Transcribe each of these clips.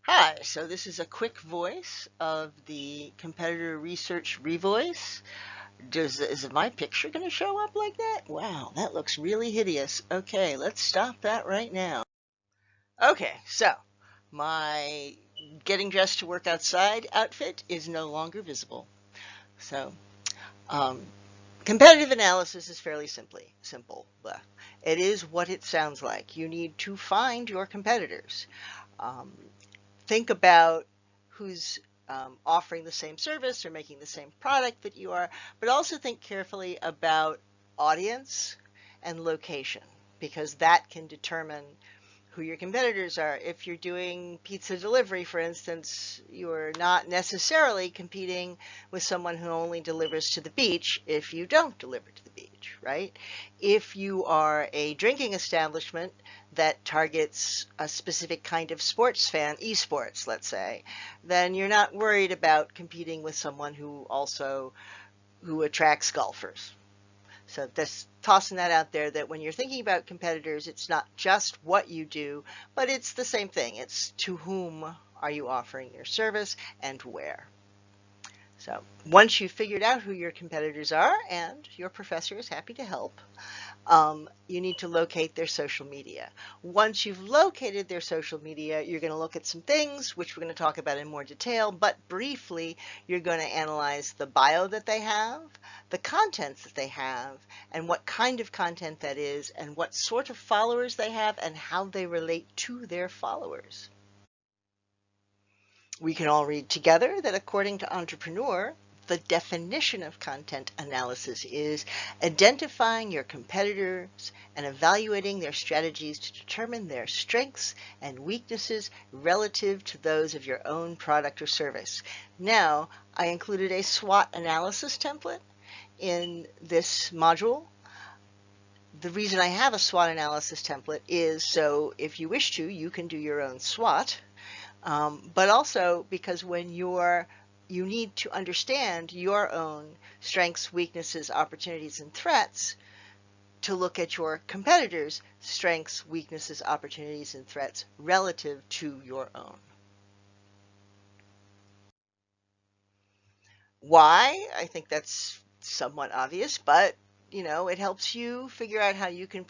Hi, so this is a quick voice of the competitor research wVoice. Is my picture going to show up like that? Wow, that looks really hideous. Okay, let's stop that right now. Okay, so my getting dressed to work outside outfit is no longer visible. So, um, competitive analysis is fairly simple. It is what it sounds like. You need to find your competitors. Um, think about who's offering the same service or making the same product that you are, but also think carefully about audience and location because that can determine who your competitors are. If you're doing pizza delivery, for instance, you're not necessarily competing with someone who only delivers to the beach if you don't deliver to the beach, right? If you are a drinking establishment that targets a specific kind of sports fan, esports, let's say, then you're not worried about competing with someone who attracts golfers. So just tossing that out there that when you're thinking about competitors, it's not just what you do, but it's the same thing. It's to whom are you offering your service and where. So once you've figured out who your competitors are, and your professor is happy to help, you need to locate their social media. Once you've located their social media, you're going to look at some things, which we're going to talk about in more detail, but briefly, you're going to analyze the bio that they have, the contents that they have, and what kind of content that is, and what sort of followers they have, and how they relate to their followers. We can all read together that according to Entrepreneur, the definition of content analysis is identifying your competitors and evaluating their strategies to determine their strengths and weaknesses relative to those of your own product or service. Now, I included a SWOT analysis template in this module. The reason I have a SWOT analysis template is so if you wish to, you can do your own SWOT. But also because you need to understand your own strengths, weaknesses, opportunities, and threats to look at your competitors' strengths, weaknesses, opportunities, and threats relative to your own. Why? I think that's somewhat obvious, but it helps you figure out how you can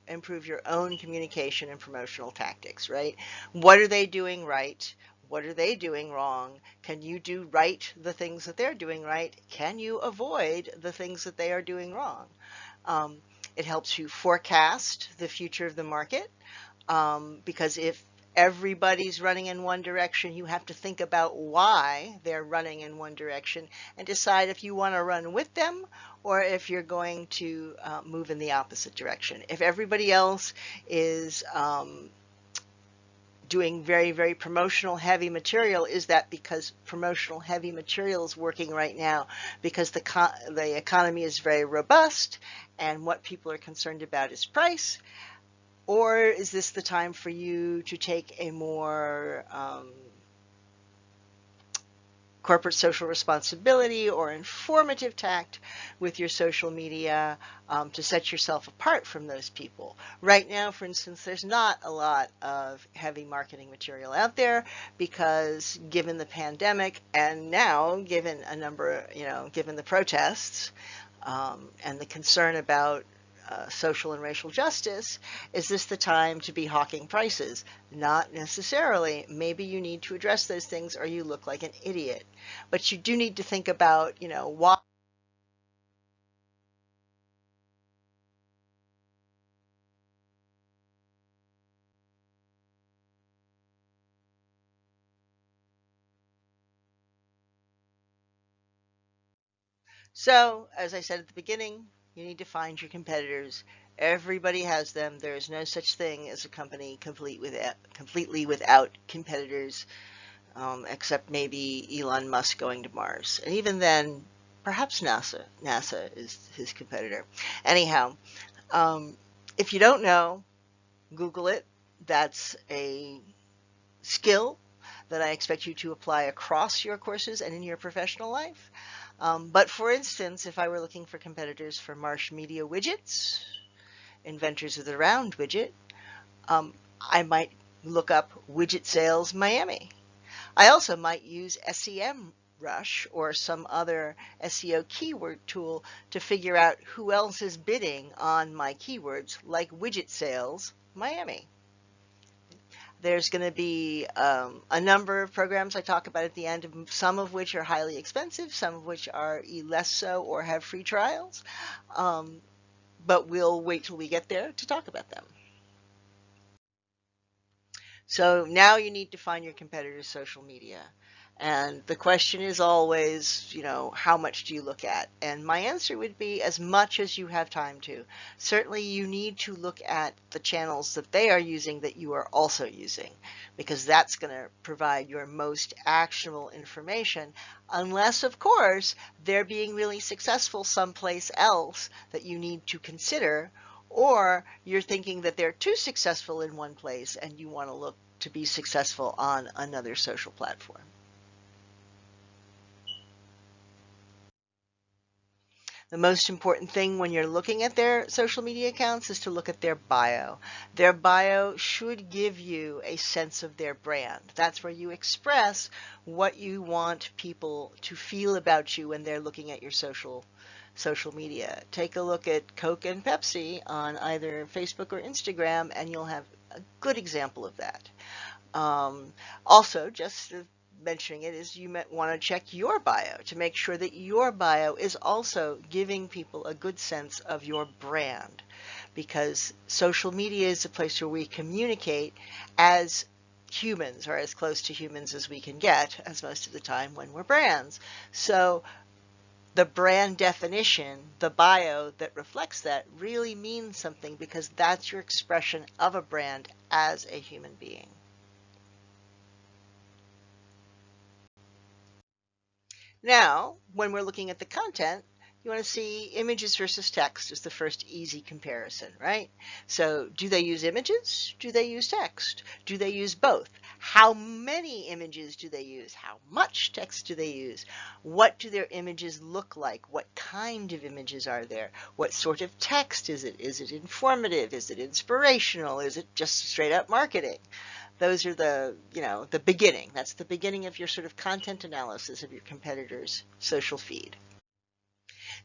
improve your own communication and promotional tactics, right? What are they doing right? What are they doing wrong? Can you do right the things that they're doing right? Can you avoid the things that they are doing wrong? Um, it helps you forecast the future of the market because if everybody's running in one direction, you have to think about why they're running in one direction and decide if you want to run with them or if you're going to move in the opposite direction. If everybody else is doing very, very promotional heavy material, is that because promotional heavy material is working right now because the economy is very robust and what people are concerned about is price? Or is this the time for you to take a more corporate social responsibility or informative tact with your social media to set yourself apart from those people? Right now, for instance, there's not a lot of heavy marketing material out there because given the pandemic and now given given the protests and the concern about social and racial justice, is this the time to be hawking prices? Not necessarily. Maybe you need to address those things or you look like an idiot. But you do need to think about, why. So, as I said at the beginning, you need to find your competitors. Everybody has them. There is no such thing as a company completely without competitors, except maybe Elon Musk going to Mars. And even then, perhaps NASA. NASA is his competitor. Anyhow, um, if you don't know, Google it. That's a skill that I expect you to apply across your courses and in your professional life. But for instance, if I were looking for competitors for Marsh Media Widgets, inventors of the round widget, I might look up widget sales Miami. I also might use SEM Rush or some other SEO keyword tool to figure out who else is bidding on my keywords like widget sales Miami. There's going to be a number of programs I talk about at the end, some of which are highly expensive, some of which are less so or have free trials. But we'll wait till we get there to talk about them. So now you need to find your competitor's social media. And the question is always, how much do you look at? And my answer would be as much as you have time to. Certainly you need to look at the channels that they are using that you are also using, because that's going to provide your most actionable information, unless, of course, they're being really successful someplace else that you need to consider, or you're thinking that they're too successful in one place and you want to look to be successful on another social platform. The most important thing when you're looking at their social media accounts is to look at their bio. Their bio should give you a sense of their brand. That's where you express what you want people to feel about you when they're looking at your social media. Take a look at Coke and Pepsi on either Facebook or Instagram, and you'll have a good example of that. Also, just mentioning it, is you might want to check your bio to make sure that your bio is also giving people a good sense of your brand, because social media is a place where we communicate as humans, or as close to humans as we can get, as most of the time when we're brands. So the brand definition, the bio that reflects that, really means something, because that's your expression of a brand as a human being. Now, when we're looking at the content, you want to see images versus text is the first easy comparison, right? So do they use images? Do they use text? Do they use both? How many images do they use? How much text do they use? What do their images look like? What kind of images are there? What sort of text is it? Is it informative? Is it inspirational? Is it just straight up marketing? Those are the beginning. That's the beginning of your sort of content analysis of your competitor's social feed.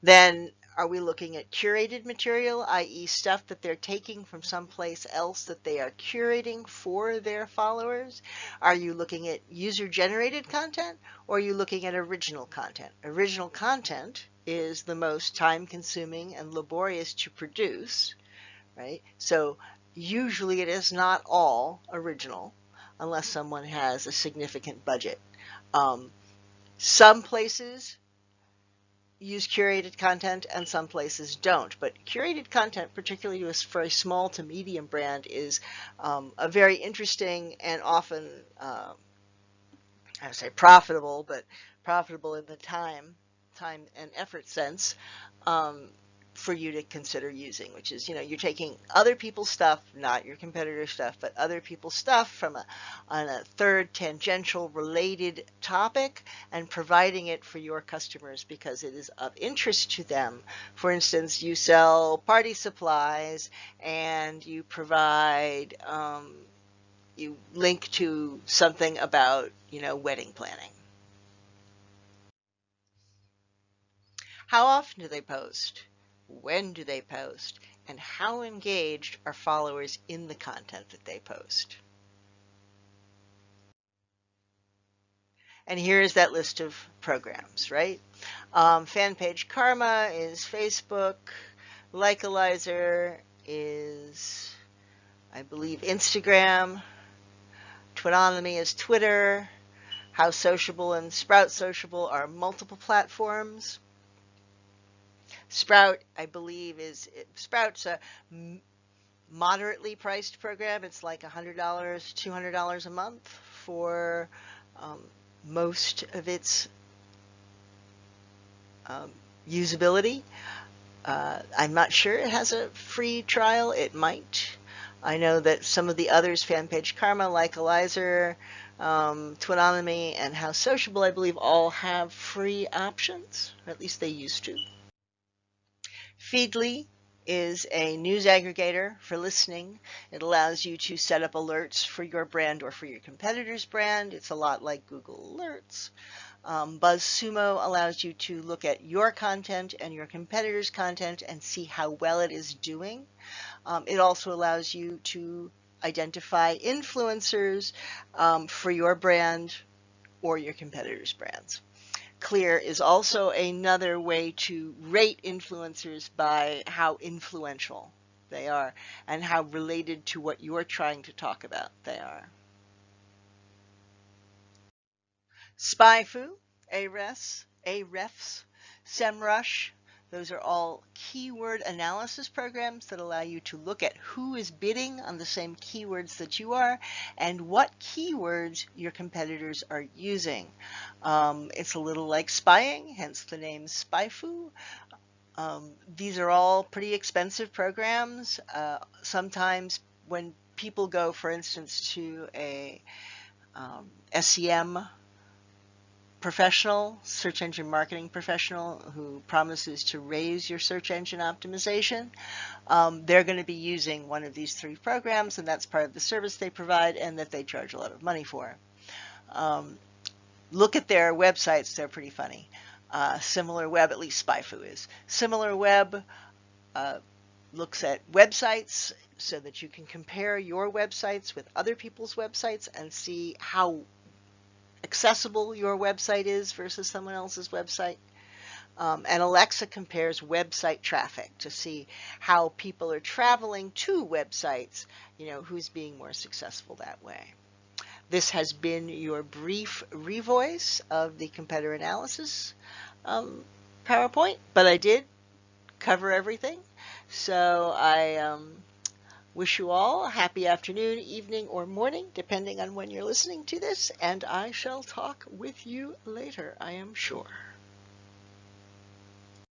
Then are we looking at curated material, i.e. stuff that they're taking from someplace else that they are curating for their followers? Are you looking at user-generated content, or are you looking at original content? Original content is the most time-consuming and laborious to produce, right? So usually it is not all original unless someone has a significant budget. Some places use curated content and some places don't, but curated content, particularly for a small to medium brand, is a very interesting and often, I would say profitable, but profitable in the time and effort sense, for you to consider using, which is, you're taking other people's stuff, not your competitor stuff, but other people's stuff on a third tangential related topic and providing it for your customers because it is of interest to them. For instance, you sell party supplies and you provide, you link to something about, wedding planning. How often do they post? When do they post? And how engaged are followers in the content that they post? And here's that list of programs, right? Fan page Karma is Facebook. Likealizer is, I believe, Instagram. Twitonomy is Twitter. How Sociable and Sprout Sociable are multiple platforms. Sprout, I believe, Sprout's a moderately priced program. It's like $100, $200 a month for most of its usability. I'm not sure it has a free trial. It might. I know that some of the others, FanPage Karma, Likealizer, Twitonomy, and How Sociable, I believe, all have free options. Or at least they used to. Feedly is a news aggregator for listening. It allows you to set up alerts for your brand or for your competitor's brand. It's a lot like Google Alerts. BuzzSumo allows you to look at your content and your competitor's content and see how well it is doing. It also allows you to identify influencers for your brand or your competitor's brands. Clear is also another way to rate influencers by how influential they are and how related to what you're trying to talk about they are. SpyFu, Ahrefs, SEMrush, those are all keyword analysis programs that allow you to look at who is bidding on the same keywords that you are and what keywords your competitors are using. It's a little like spying, hence the name SpyFu. These are all pretty expensive programs. Sometimes when people go, for instance, to a SEM professional, search engine marketing professional who promises to raise your search engine optimization, they're going to be using one of these three programs, and that's part of the service they provide and that they charge a lot of money for. Look at their websites, they're pretty funny. SimilarWeb, at least SpyFu is. SimilarWeb looks at websites so that you can compare your websites with other people's websites and see how accessible your website is versus someone else's website. And Alexa compares website traffic to see how people are traveling to websites, who's being more successful that way. This has been your brief revoice of the competitor analysis PowerPoint, but I did cover everything. So I wish you all a happy afternoon, evening, or morning, depending on when you're listening to this, and I shall talk with you later, I am sure.